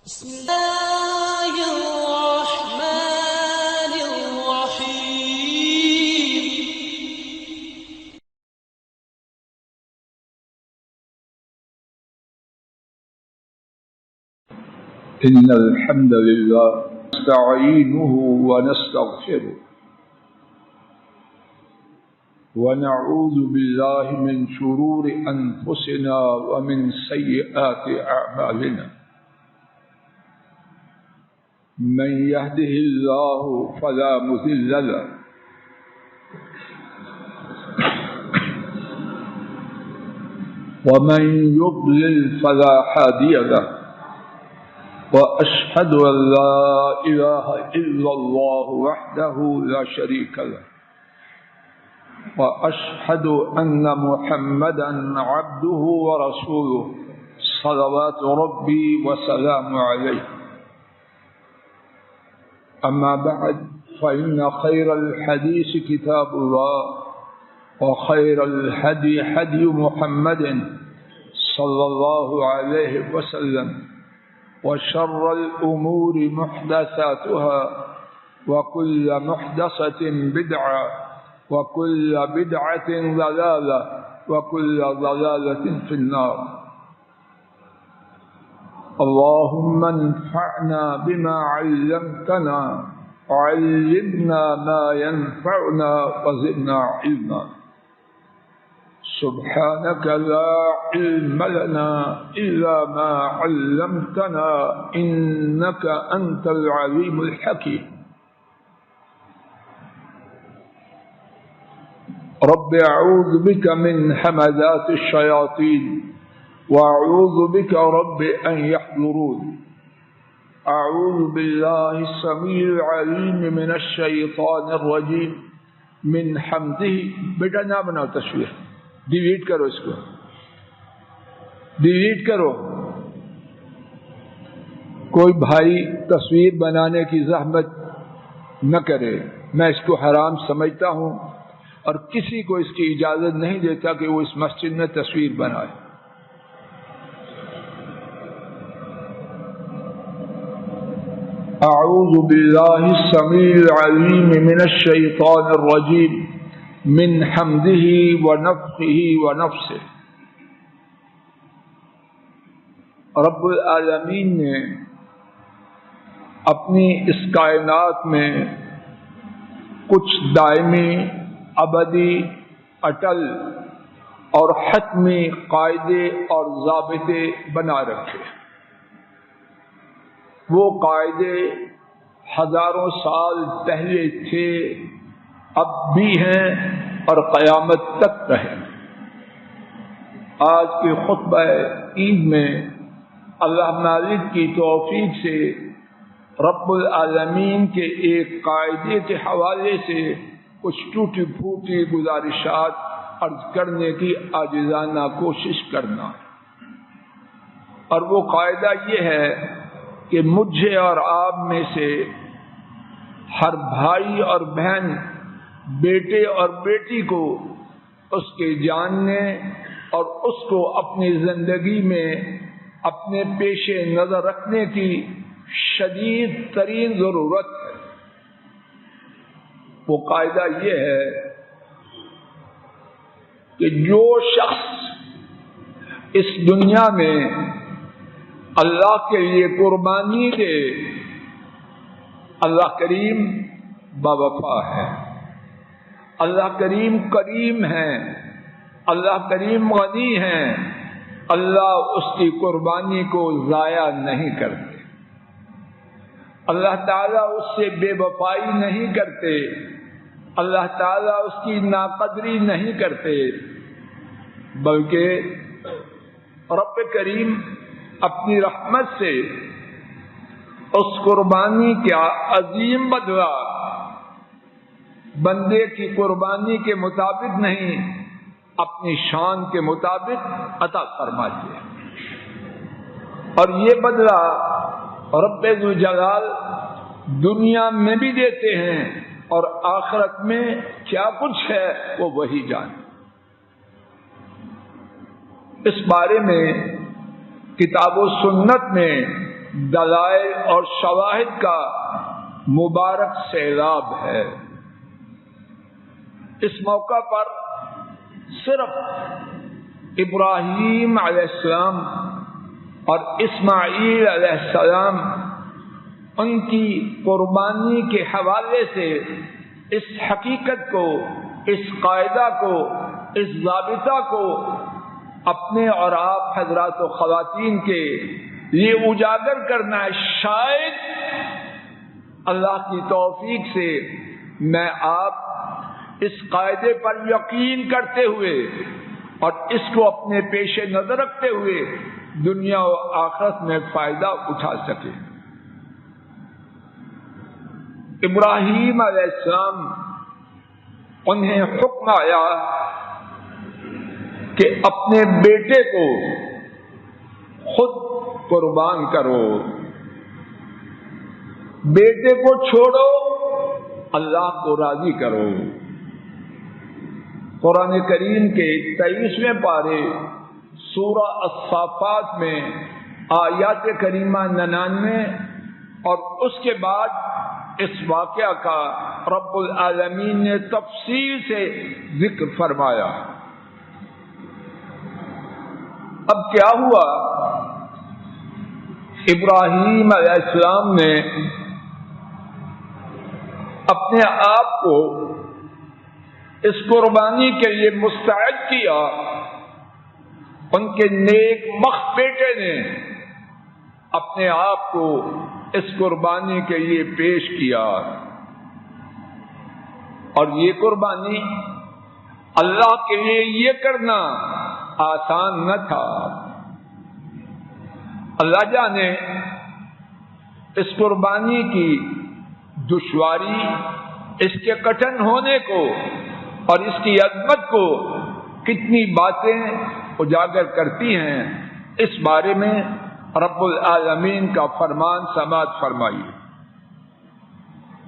بسم الله الرحمن الرحيم. إن الحمد لله نستعينه ونستغفره ونعوذ بالله من شرور أنفسنا ومن سيئات أعمالنا. من يهده الله فلا مضل له ومن يضلل فلا هادي له وأشهد أن لا إله إلا الله وحده لا شريك له وأشهد أن محمدا عبده ورسوله صلوات ربي وسلام عليه. أما بعد فإن خير الحديث كتاب الله وخير الهدي هدي محمد صلى الله عليه وسلم وشر الأمور محدثاتها وكل محدثة بدعة وكل بدعة ضلالة وكل ضلالة في النار. اللهم انفعنا بما علمتنا وعلمنا ما ينفعنا وزدنا علما. سبحانك لا علم لنا إلا ما علمتنا إنك أنت العليم الحكيم. رب أعوذ بك من همزات الشياطين وأعوذ بك رب أن يحضرون. أعوذ بالله السميع العليم من الشيطان الرجيم من حمده. بیٹا نہ بناؤ تصویر، ڈیلیٹ کرو، اس کو ڈیلیٹ کرو. کوئی بھائی تصویر بنانے کی زحمت نہ کرے. میں اس کو حرام سمجھتا ہوں اور کسی کو اس کی اجازت نہیں دیتا کہ وہ اس مسجد میں تصویر بنائے. اعوذ باللہ السمیع العلیم من الشیطان الرجیم من حمده ونفخه ونفثه. رب العالمین نے اپنی اس کائنات میں کچھ دائمی، ابدی، اٹل اور حتمی قاعدے اور ضابطے بنا رکھے. وہ قاعدے ہزاروں سال پہلے تھے، اب بھی ہیں اور قیامت تک رہیں. آج کے خطبہ عید میں اللہ مالک کی توفیق سے رب العالمین کے ایک قاعدے کے حوالے سے کچھ ٹوٹی پھوٹی گزارشات عرض کرنے کی عاجزانہ کوشش کرنا. اور وہ قاعدہ یہ ہے کہ مجھے اور آپ میں سے ہر بھائی اور بہن، بیٹے اور بیٹی کو اس کے جاننے اور اس کو اپنی زندگی میں اپنے پیش نظر رکھنے کی شدید ترین ضرورت ہے. وہ قاعدہ یہ ہے کہ جو شخص اس دنیا میں اللہ کے لیے قربانی دے، اللہ کریم باوفا ہے، اللہ کریم کریم ہے، اللہ کریم غنی ہے. اللہ اس کی قربانی کو ضائع نہیں کرتے. اللہ تعالیٰ اس سے بے وفائی نہیں کرتے. اللہ تعالیٰ اس کی ناقدری نہیں کرتے، بلکہ رب کریم اپنی رحمت سے اس قربانی کا عظیم بدلہ بندے کی قربانی کے مطابق نہیں، اپنی شان کے مطابق عطا فرماتے ہیں. اور یہ بدلہ رب ذوالجلال دنیا میں بھی دیتے ہیں اور آخرت میں کیا کچھ ہے وہ وہی جانے. اس بارے میں کتاب و سنت میں دلائل اور شواہد کا مبارک سیلاب ہے۔ اس موقع پر صرف ابراہیم علیہ السلام اور اسماعیل علیہ السلام ان کی قربانی کے حوالے سے اس حقیقت کو، اس قاعدہ کو، اس ضابطہ کو اپنے اور آپ حضرات و خواتین کے لیے اجاگر کرنا ہے۔ شاید اللہ کی توفیق سے میں آپ اس قاعدے پر یقین کرتے ہوئے اور اس کو اپنے پیش نظر رکھتے ہوئے دنیا و آخرت میں فائدہ اٹھا سکے۔ ابراہیم علیہ السلام انہیں حکم آیا کہ اپنے بیٹے کو خود قربان کرو، بیٹے کو چھوڑو، اللہ کو راضی کرو۔ قرآن کریم کے 23ویں پارے سورہ الصافات میں آیات کریمہ 99 اور اس کے بعد اس واقعہ کا رب العالمین نے تفصیل سے ذکر فرمایا۔ اب کیا ہوا؟ ابراہیم علیہ السلام نے اپنے آپ کو اس قربانی کے لیے مستعد کیا۔ ان کے نیک بخت بیٹے نے اپنے آپ کو اس قربانی کے لیے پیش کیا، اور یہ قربانی اللہ کے لیے یہ کرنا آسان نہ تھا۔ اللہ جانے اس قربانی کی دشواری، اس کے کٹھن ہونے کو اور اس کی عظمت کو کتنی باتیں اجاگر کرتی ہیں، اس بارے میں رب العالمین کا فرمان سماعت فرمائیے۔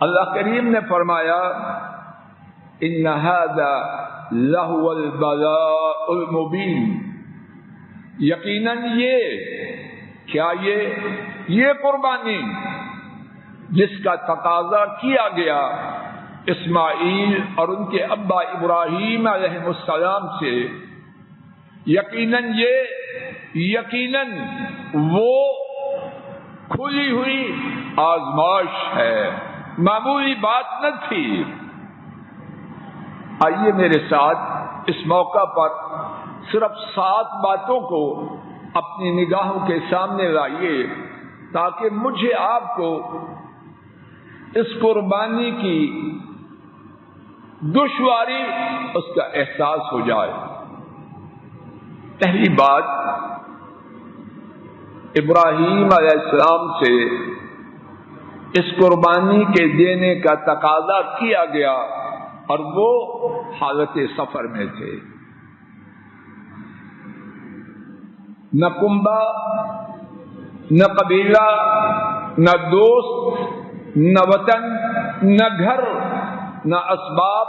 اللہ کریم نے فرمایا ان ھذا لہو البلاء المبین، یقیناً یہ قربانی جس کا تقاضا کیا گیا اسماعیل اور ان کے ابا ابراہیم علیہ السلام سے، یقیناً وہ کھلی ہوئی آزمائش ہے، معمولی بات نہ تھی۔ آئیے میرے ساتھ اس موقع پر صرف 7 باتوں کو اپنی نگاہوں کے سامنے لائیے تاکہ مجھے آپ کو اس قربانی کی دشواری اس کا احساس ہو جائے۔ پہلی بات، ابراہیم علیہ السلام سے اس قربانی کے دینے کا تقاضا کیا گیا اور وہ حالت سفر میں تھے۔ نہ کنبہ، نہ قبیلہ، نہ دوست، نہ وطن، نہ گھر، نہ اسباب،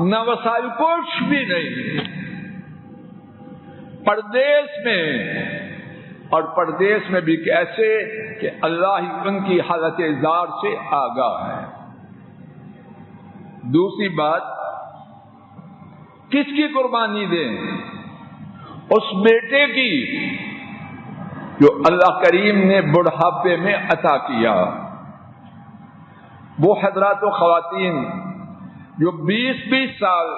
نہ وسائل، کچھ بھی نہیں۔ پردیس میں، اور پردیس میں بھی کیسے کہ اللہ ہی ان کی حالت زار سے آگاہ ہے۔ دوسری بات، کس کی قربانی دیں؟ اس بیٹے کی جو اللہ کریم نے بڑھاپے میں عطا کیا۔ وہ حضرات و خواتین جو 20 سال،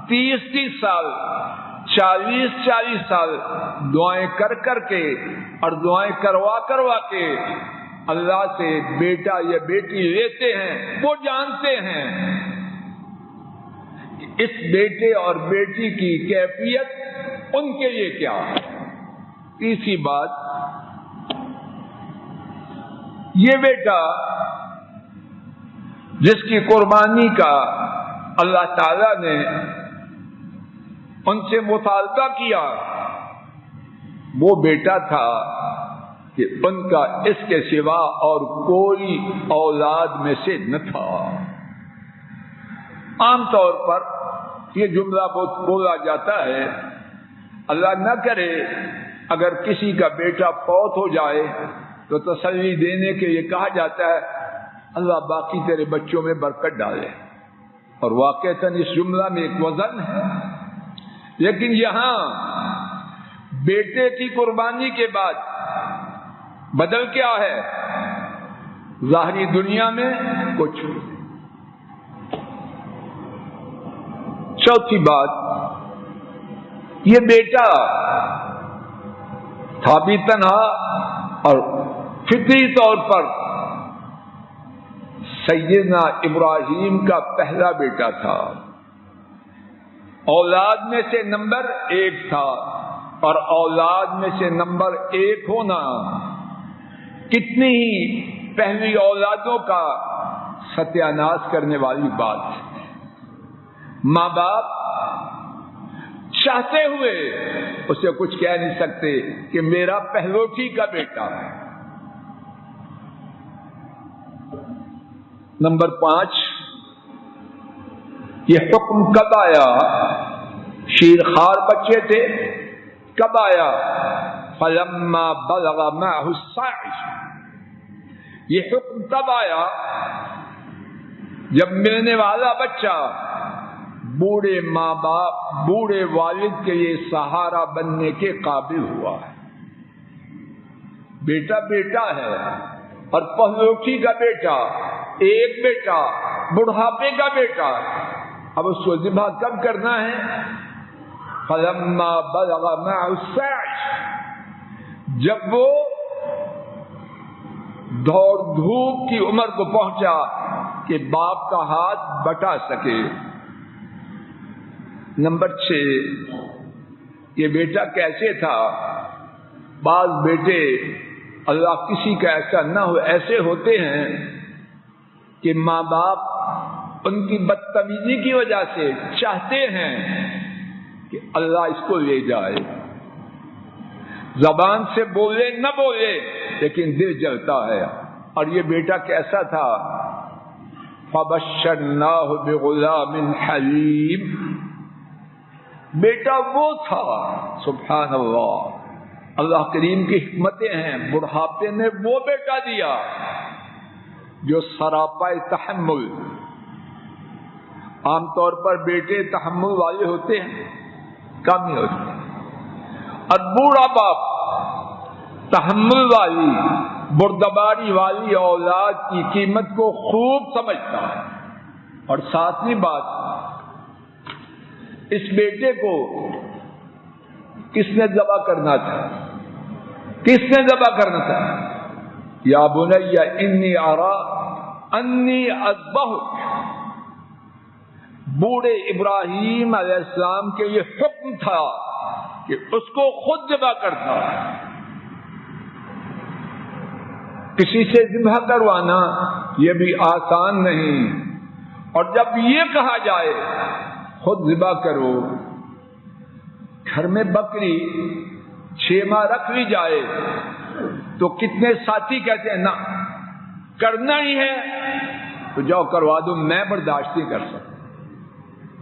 30 سال، 40 سال دعائیں کر کے اور دعائیں کروا کے اللہ سے بیٹا یا بیٹی لیتے ہیں، وہ جانتے ہیں کہ اس بیٹے اور بیٹی کی کیفیت ان کے لیے کیا ہے۔ تیسری بات، یہ بیٹا جس کی قربانی کا اللہ تعالی نے ان سے مطالبہ کیا، وہ بیٹا تھا کہ ان کا اس کے سوا اور کوئی اولاد میں سے نہ تھا۔ عام طور پر یہ جملہ بہت بولا جاتا ہے، اللہ نہ کرے اگر کسی کا بیٹا فوت ہو جائے تو تسلی دینے کے لیے کہا جاتا ہے اللہ باقی تیرے بچوں میں برکت ڈالے، اور واقعتاً اس جملہ میں ایک وزن ہے، لیکن یہاں بیٹے کی قربانی کے بعد بدل کیا ہے؟ ظاہری دنیا میں کچھ۔ چوتھی بات، یہ بیٹا تھا بھی تنہا اور فطری طور پر سیدنا ابراہیم کا پہلا بیٹا تھا، اولاد میں سے نمبر 1 تھا، اور اولاد میں سے نمبر 1 ہونا کتنی ہی پہلی اولادوں کا ستیہ ناش کرنے والی بات ہے۔ ماں باپ چاہتے ہوئے اسے کچھ کہہ نہیں سکتے کہ میرا پہلوٹی کا بیٹا ہے۔ نمبر 5، یہ حکم کب آیا؟ شیرخوار بچے تھے، کب آیا؟ فلما بلغ معه السعي، یہ حکم تب آیا جب ملنے والا بچہ بوڑھے ماں باپ، بوڑھے والد کے لیے سہارا بننے کے قابل ہوا ہے۔ بیٹا بیٹا ہے، اور پہلوٹی کا بیٹا، ایک بیٹا، بڑھاپے کا بیٹا، اب اس کو ذبح کب کرنا ہے؟ فلما بلغ معه السعي، جب وہ دوڑ دھوپ کی عمر کو پہنچا کہ باپ کا ہاتھ بٹا سکے۔ نمبر 6، یہ بیٹا کیسے تھا؟ بعض بیٹے، اللہ کسی کا ایسا نہ ہو، ایسے ہوتے ہیں کہ ماں باپ ان کی بدتمیزی کی وجہ سے چاہتے ہیں کہ اللہ اس کو لے جائے، زبان سے بولے نہ بولے لیکن دل جلتا ہے۔ اور یہ بیٹا کیسا تھا؟ فَبَشَّرْنَاهُ بِغُلَامٍ حَلِيمٍ، بیٹا وہ تھا، سبحان اللہ، اللہ کریم کی حکمتیں ہیں، بڑھاپے نے وہ بیٹا دیا جو سراپا تحمل۔ عام طور پر بیٹے تحمل والے ہوتے ہیں، کم ہی ہوتے ہیں، اور بوڑھا باپ تحمل والی، بردباری والی اولاد کی قیمت کو خوب سمجھتا ہے۔ اور ساتویں بات، اس بیٹے کو کس نے ذبح کرنا تھا؟ کس نے ذبح کرنا تھا؟ یا بنی انی ارا انی اذبحک، بوڑھے ابراہیم علیہ السلام کے یہ حکم تھا کہ اس کو خود ذبح کرتا۔ کسی سے ذبح کروانا یہ بھی آسان نہیں، اور جب یہ کہا جائے خود ذبح کرو، گھر میں بکری 6 ماہ رکھ لی جائے تو کتنے ساتھی کہتے ہیں نہ کرنا ہی ہے تو جاؤ کروا دو، میں برداشت نہیں کر سکتا،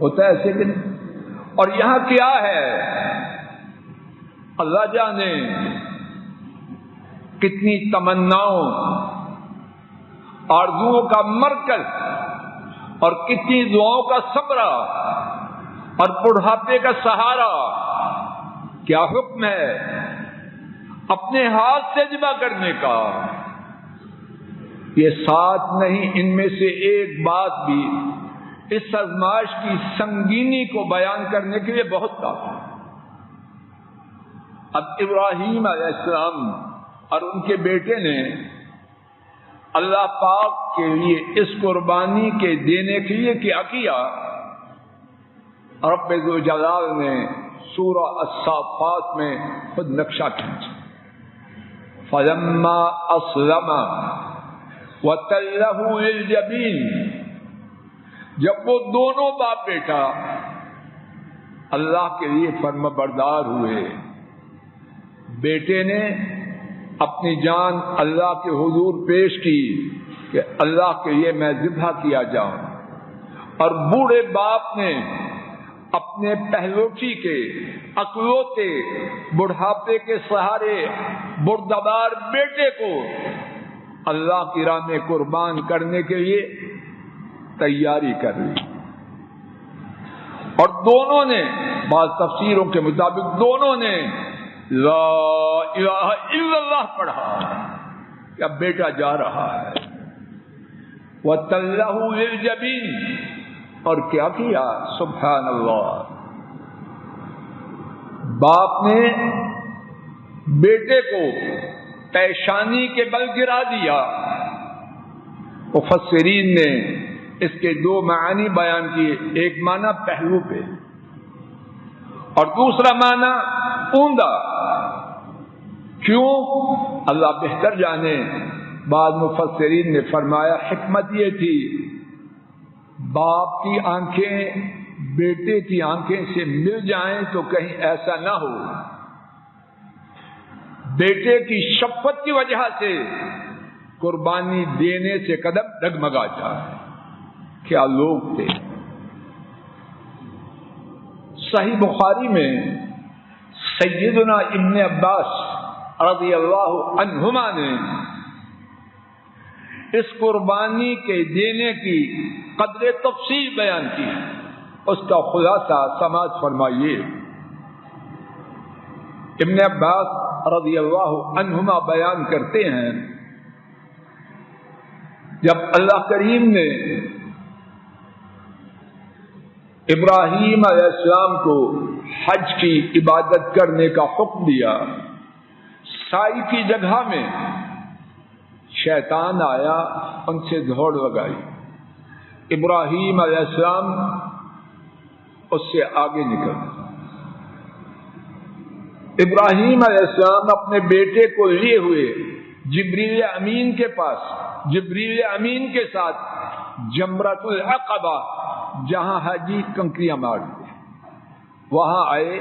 ہوتا ہے ایسے کہ نہیں۔ اور یہاں کیا ہے؟ اللہ جانے کتنی تمناؤں، آرزوؤں کا مرکز، اور کتنی دعاؤں کا ثمرہ، اور بڑھاپے کا سہارا۔ کیا حکم ہے؟ اپنے ہاتھ سے ذبح کرنے کا۔ یہ 7 نہیں، ان میں سے ایک بات بھی اس آزمائش کی سنگینی کو بیان کرنے کے لیے بہت کافی۔ اب ابراہیم علیہ السلام اور ان کے بیٹے نے اللہ پاک کے لیے اس قربانی کے دینے کے لیے کیا کیا؟ رب ذوالجلال نے سورہ الصافات میں خود نقشہ کھینچا۔ فَلَمَّا أَسْلَمَ وَتَلَّهُ لِلْجَبِينِ، جب وہ دونوں باپ بیٹا اللہ کے لیے فرما بردار ہوئے، بیٹے نے اپنی جان اللہ کے حضور پیش کی کہ اللہ کے لیے میں ذبح کیا جاؤں، اور بوڑھے باپ نے اپنے پہلوٹی کے اکلوتے بڑھاپے کے سہارے بردبار بیٹے کو اللہ کی راہ میں قربان کرنے کے لیے تیاری کر لی، اور دونوں نے بعض تفسیروں کے مطابق دونوں نے لا الہ الا اللہ پڑھا کہ اب بیٹا جا رہا ہے۔ وَتَلَّهُ لِلْجَبِينِ، اور کیا کیا؟ سبحان اللہ، باپ نے بیٹے کو پیشانی کے بل گرا دیا۔ مفسرین نے اس کے دو معنی بیان کیے، ایک معنی پہلو پہ اور دوسرا معنی اوندا۔ کیوں؟ اللہ بہتر جانے۔ بعض مفسرین نے فرمایا حکمت یہ تھی، باپ کی آنکھیں بیٹے کی آنکھیں سے مل جائیں تو کہیں ایسا نہ ہو بیٹے کی شفقت کی وجہ سے قربانی دینے سے قدم ڈگمگا جائے۔ کیا لوگ تھے! صحیح بخاری میں سیدنا ابن عباس رضی اللہ عنہما نے اس قربانی کے دینے کی قدر تفصیل بیان کی، اس کا خلاصہ سماعت فرمائیے۔ ابن عباس رضی اللہ عنہما بیان کرتے ہیں، جب اللہ کریم نے ابراہیم علیہ السلام کو حج کی عبادت کرنے کا حکم دیا، سائی کی جگہ میں شیطان آیا، ان سے دوڑ لگائی۔ ابراہیم علیہ السلام اس سے آگے نکل۔ ابراہیم علیہ السلام اپنے بیٹے کو لیے ہوئے جبریل امین کے پاس، جبریل امین کے ساتھ جمرۃ العقبہ جہاں حاجی کنکریاں مارتے وہاں آئے۔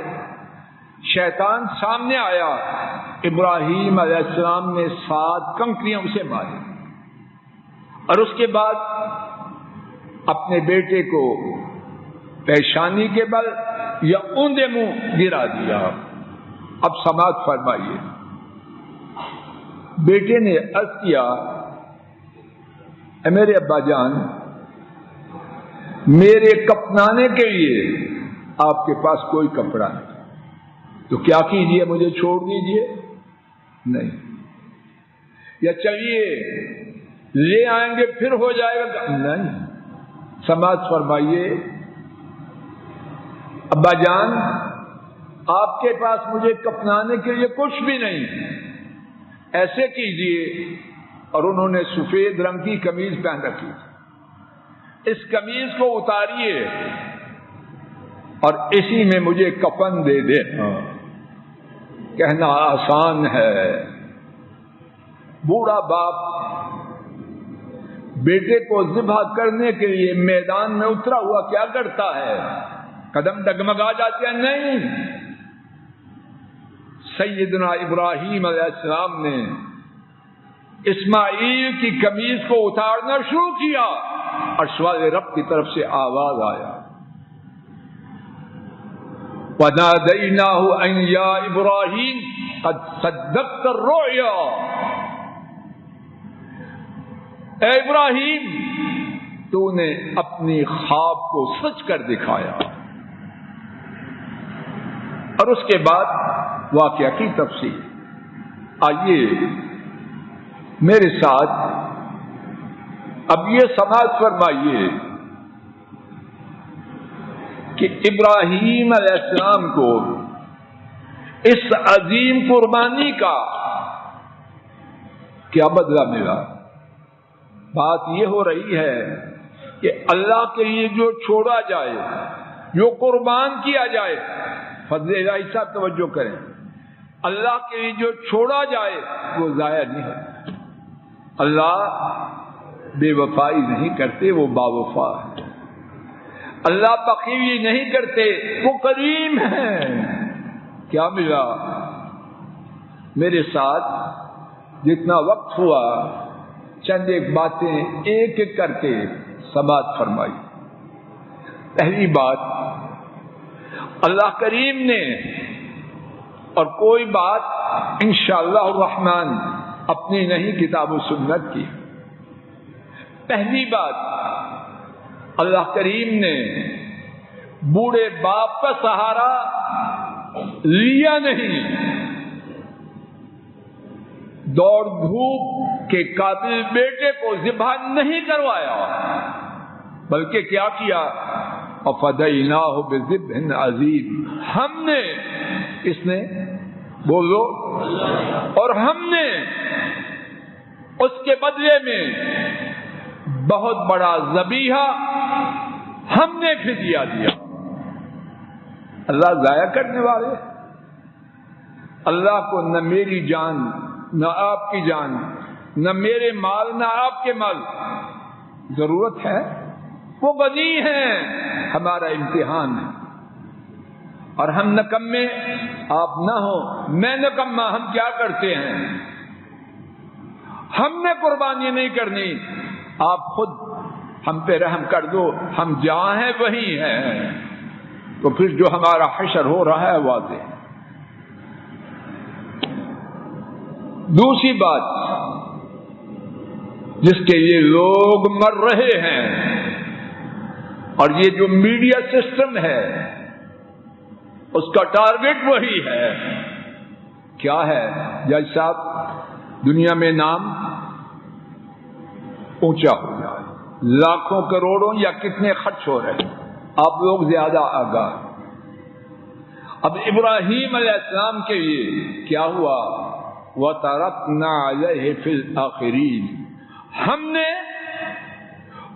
شیطان سامنے آیا، ابراہیم علیہ السلام نے 7 کنکریاں اسے ماری، اور اس کے بعد اپنے بیٹے کو پیشانی کے بل یا اوندے منہ گرا دیا۔ اب سماعت فرمائیے، بیٹے نے عرض کیا، اے میرے ابا جان، میرے کفنانے کے لیے آپ کے پاس کوئی کپڑا نہیں، تو کیا کیجئے، مجھے چھوڑ دیجئے؟ نہیں، یا چلیے لے آئیں گے پھر ہو جائے گا؟ نہیں۔ سماعت فرمائیے، ابا جان آپ کے پاس مجھے کفنانے کے لیے کچھ بھی نہیں، ایسے کیجئے، اور انہوں نے سفید رنگ کی قمیض پہن رکھی، اس قمیض کو اتاریے اور اسی میں مجھے کفن دے دے۔ کہنا آسان ہے، بوڑھا باپ بیٹے کو ذبح کرنے کے لیے میدان میں اترا ہوا کیا کرتا ہے؟ قدم ڈگمگا جاتے ہیں؟ نہیں، سیدنا ابراہیم علیہ السلام نے اسماعیل کی قمیض کو اتارنا شروع کیا، اور سوال رب کی طرف سے آواز آیا، وَنَادَيْنَاهُ أَن يَا إِبْرَاهِيمُ قَدْ صَدَّقْتَ الرُّؤْيَا، اے ابراہیم تو نے اپنی خواب کو سچ کر دکھایا۔ اور اس کے بعد واقعہ کی تفصیل۔ آئیے میرے ساتھ اب یہ سماعت فرمائیے کہ ابراہیم علیہ السلام کو اس عظیم قربانی کا کیا بدلہ ملا۔ بات یہ ہو رہی ہے کہ اللہ کے لیے جو چھوڑا جائے، جو قربان کیا جائے، فضل الہی صاحب توجہ کریں، اللہ کے لیے جو چھوڑا جائے وہ ضائع نہیں ہوتا۔ اللہ بے وفائی نہیں کرتے، وہ باوفا ہے۔ اللہ بخیلی نہیں کرتے، وہ کریم ہے۔ کیا ملا؟ میرے ساتھ جتنا وقت ہوا چند ایک باتیں ایک ایک کر کے سماعت فرمائی۔ پہلی بات، اللہ کریم نے، اور کوئی بات انشاءاللہ الرحمن اپنی نہیں کتاب و سنت کی، پہلی بات اللہ کریم نے بوڑھے باپ کا سہارا لیا نہیں، دوڑ دھوپ کے قابل بیٹے کو ذبح نہیں کروایا، بلکہ کیا کیا؟ وَفَدَيْنَاهُ بِذِبْحٍ عَظِيمٍ، ہم نے، اس نے بولو، اور ہم نے اس کے بدلے میں بہت بڑا ذبیحہ ہم نے فدیہ دیا۔ اللہ ضائع کرنے والے، اللہ کو نہ میری جان نہ آپ کی جان، نہ میرے مال نہ آپ کے مال ضرورت ہے، وہ غنی ہیں، ہمارا امتحان ہے، اور ہم نکمے، آپ نہ ہو میں نکما، ہم کیا کرتے ہیں؟ ہم نے قربانی نہیں کرنی، آپ خود ہم پہ رحم کر دو، ہم جہاں ہیں وہیں ہیں، تو پھر جو ہمارا حشر ہو رہا ہے واضح۔ دوسری بات جس کے لیے لوگ مر رہے ہیں، اور یہ جو میڈیا سسٹم ہے اس کا ٹارگٹ وہی ہے، کیا ہے جج صاحب؟ دنیا میں نام اونچا ہو جائے، لاکھوں کروڑوں یا کتنے خرچ ہو رہے ہیں، آپ لوگ زیادہ آگاہ۔ اب ابراہیم علیہ السلام کے لیے کیا ہوا؟ وَتَرَكْنَا عَلَيْهِ فِي الْآخِرِينَ، ہم نے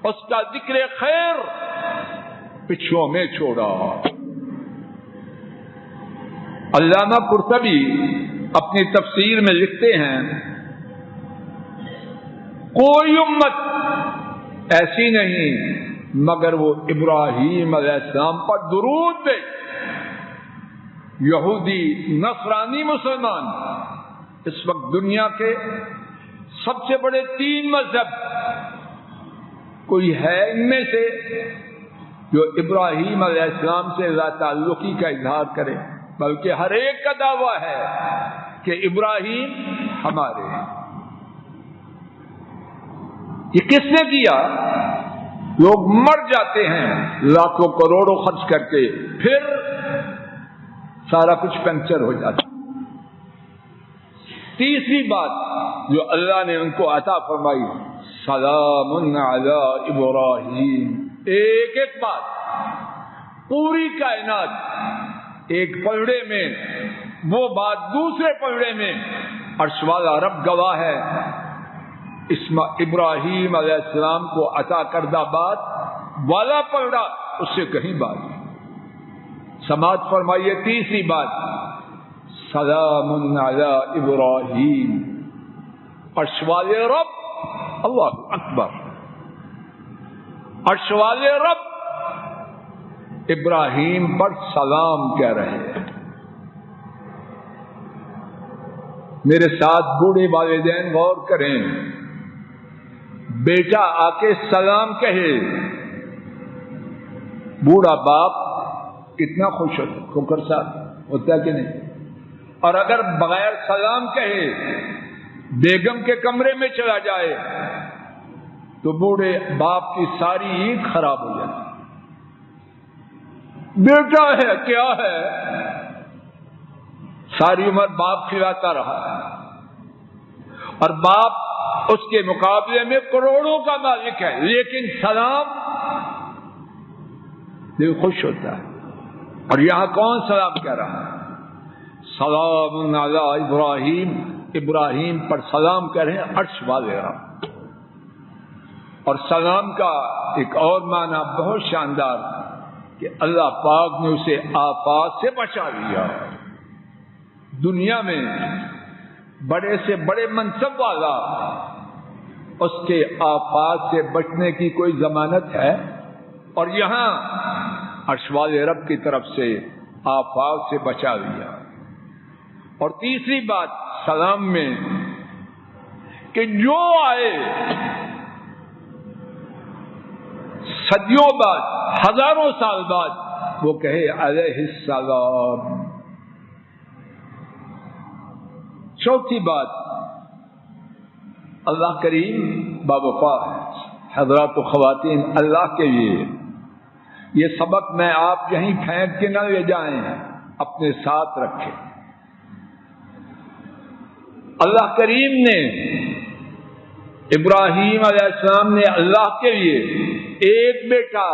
اس کا ذکر خیر پچھوں میں چھوڑا۔ علامہ قرطبی اپنی تفسیر میں لکھتے ہیں، کوئی امت ایسی نہیں مگر وہ ابراہیم علیہ السلام پر درود دے۔ یہودی، نصرانی، مسلمان، اس وقت دنیا کے سب سے بڑے 3 مذہب، کوئی ہے ان میں سے جو ابراہیم علیہ السلام سے لا تعلقی کا اظہار کرے؟ بلکہ ہر ایک کا دعویٰ ہے کہ ابراہیم ہمارے ہیں۔ یہ کس نے کیا؟ لوگ مر جاتے ہیں لاکھوں کروڑوں خرچ کر کے، پھر سارا کچھ پنکچر ہو جاتا۔ تیسری بات جو اللہ نے ان کو عطا فرمائی، سلام علی ابراہیم، ایک ایک بات، پوری کائنات ایک پلڑے میں، وہ بات دوسرے پلڑے میں، عرش والا رب گواہ ہے، ابراہیم علیہ السلام کو عطا کردہ بات والا پلڑا اس سے کہیں بات۔ سماعت فرمائیے تیسری بات، سلام علی ابراہیم، عرش والے رب، اللہ اکبر، عرش والے رب ابراہیم پر سلام کہہ رہے ہیں۔ میرے ساتھ بوڑھے والدین غور کریں، بیٹا آ کے سلام کہے، بوڑھا باپ کتنا خوش ہوتا، خوکر صاحب ہوتا ہے کہ نہیں؟ اور اگر بغیر سلام کہے بیگم کے کمرے میں چلا جائے تو بوڑھے باپ کی ساری عید خراب ہو جاتی۔ بیٹا ہے کیا ہے، ساری عمر باپ کھلاتا رہا اور باپ اس کے مقابلے میں کروڑوں کا مالک ہے، لیکن سلام دل خوش ہوتا ہے۔ اور یہاں کون سلام کہہ رہا ہے؟ سلام علی ابراہیم، ابراہیم پر سلام کہہ رہے ہیں عرش والے رب۔ اور سلام کا ایک اور معنی بہت شاندار کہ اللہ پاک نے اسے آفات سے بچا لیا۔ دنیا میں بڑے سے بڑے منصب والا، اس کے آفات سے بچنے کی کوئی ضمانت ہے؟ اور یہاں عرش والے رب کی طرف سے آفات سے بچا لیا۔ اور تیسری بات سلام میں کہ جو آئے صدیوں بعد، ہزاروں سال بعد، وہ کہے علیہ السلام۔ چوتھی بات، اللہ کریم باوفا ہے۔ حضرات و خواتین، اللہ کے لیے یہ سبق میں آپ یہیں پھینک کے نہ لے جائیں، اپنے ساتھ رکھیں۔ اللہ کریم نے ابراہیم علیہ السلام نے اللہ کے لیے ایک بیٹا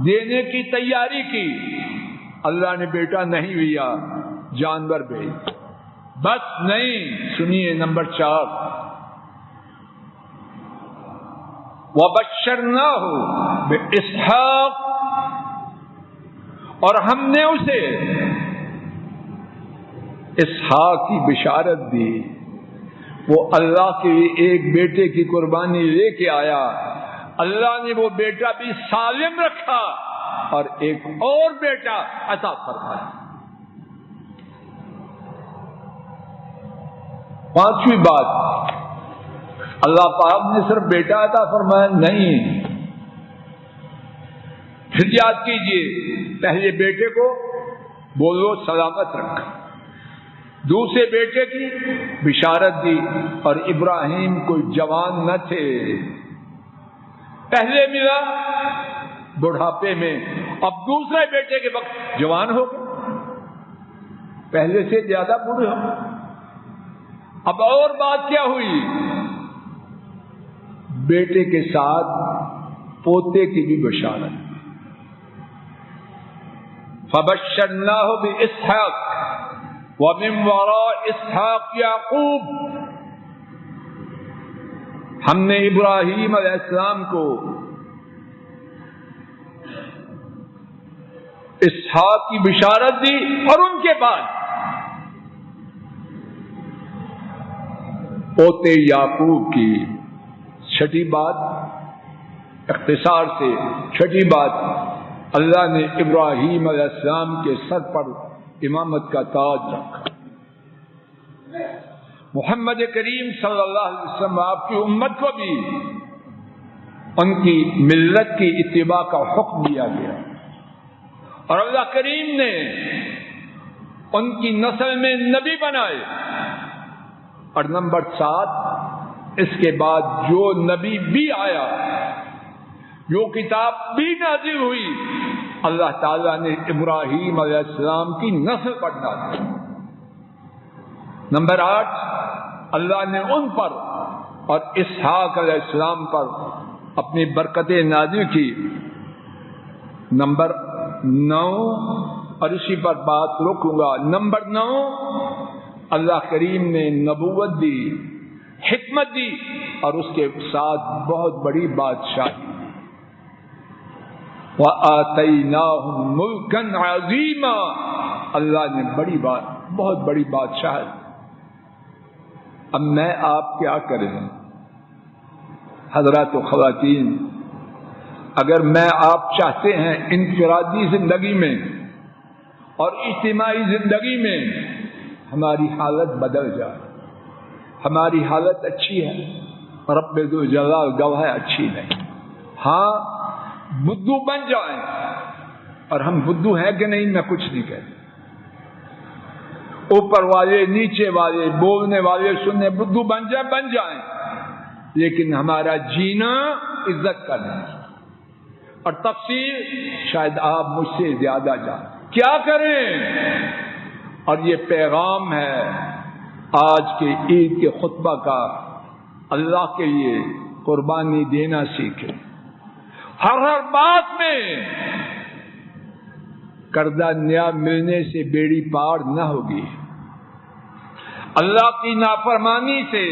دینے کی تیاری کی، اللہ نے بیٹا نہیں لیا، جانور بھیج۔ بس نہیں، سنیے نمبر 4، وَبَشَّرْنَاهُ بِإِسْحَاقَ، اور ہم نے اسے اسحاق کی بشارت دی۔ وہ اللہ کے لیے ایک بیٹے کی قربانی لے کے آیا، اللہ نے وہ بیٹا بھی سالم رکھا اور ایک اور بیٹا عطا فرمایا۔ پانچویں بات، اللہ پاک نے صرف بیٹا عطا فرمایا نہیں، پھر یاد کیجئے، پہلے بیٹے کو بولو سلامت رکھا، دوسرے بیٹے کی بشارت دی، اور ابراہیم کوئی جوان نہ تھے، پہلے ملا بڑھاپے میں، اب دوسرے بیٹے کے وقت جوان ہو گئے، پہلے سے زیادہ بوڑھے ہو گئے۔ اب اور بات کیا ہوئی، بیٹے کے ساتھ پوتے کی بھی بشارت۔ فَبَشَّرْنَاهُ بِإِسْحَاقَ وَمِن وَرَاءِ إِسْحَاقَ يَعْقُوبَ، ہم نے ابراہیم علیہ السلام کو اسحاق کی بشارت دی، اور ان کے بعد پوتے یعقوب کی۔ چھٹی بات، اختصار سے چھٹی بات، اللہ نے ابراہیم علیہ السلام کے سر پر امامت کا تاج رکھا۔ محمد کریم صلی اللہ علیہ وسلم آپ کی امت کو بھی ان کی ملت کی اتباع کا حکم دیا گیا، اور اللہ کریم نے ان کی نسل میں نبی بنائے، اور نمبر 7، اس کے بعد جو نبی بھی آیا، جو کتاب بھی نازل ہوئی، اللہ تعالیٰ نے ابراہیم علیہ السلام کی نسل پر ڈالا۔ نمبر 8، اللہ نے ان پر اور اسحاق علیہ السلام پر اپنی برکتیں نازل کی۔ نمبر 9، اور اسی پر بات روکوں گا، نمبر 9، اللہ کریم نے نبوت دی، حکمت دی، اور اس کے ساتھ بہت بڑی بادشاہی۔ وَآتَيْنَاهُمْ مُلْكًا عَظِيمًا، اللہ نے بہت بڑی بادشاہی۔ اب میں آپ کیا کریں حضرات و خواتین، اگر میں آپ چاہتے ہیں انفرادی زندگی میں اور اجتماعی زندگی میں ہماری حالت بدل جائے، ہماری حالت اچھی ہے، رب ذوالجلال گواہ اچھی نہیں، ہاں بدھو بن جائیں، اور ہم بدھو ہیں کہ نہیں میں کچھ نہیں کہتا، اوپر والے نیچے والے بولنے والے سننے بدھو بن جائیں، لیکن ہمارا جینا عزت کا نہیں، اور تفصیل شاید آپ مجھ سے زیادہ جانیں۔ کیا کریں؟ اور یہ پیغام ہے آج کے عید کے خطبہ کا، اللہ کے لیے قربانی دینا سیکھیں، ہر بات میں کردہ نیاب ملنے سے بیڑی پار نہ ہوگی، اللہ کی نافرمانی سے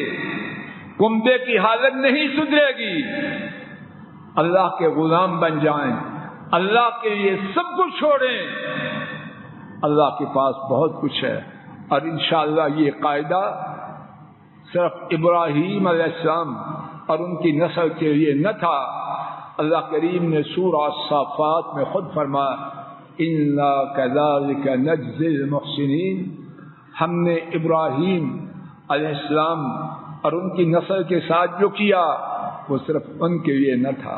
کنبے کی حالت نہیں سدھرے گی، اللہ کے غلام بن جائیں، اللہ کے لیے سب کچھ چھوڑیں، اللہ کے پاس بہت کچھ ہے، اور انشاءاللہ یہ قاعدہ صرف ابراہیم علیہ السلام اور ان کی نسل کے لیے نہ تھا، اللہ کریم نے سورہ الصافات میں خود فرمایا اِنَّا كَذَلِكَ نَجْزِي الْمُحْسِنِينَ، ہم نے ابراہیم علیہ السلام اور ان کی نسل کے ساتھ جو کیا وہ صرف ان کے لیے نہ تھا،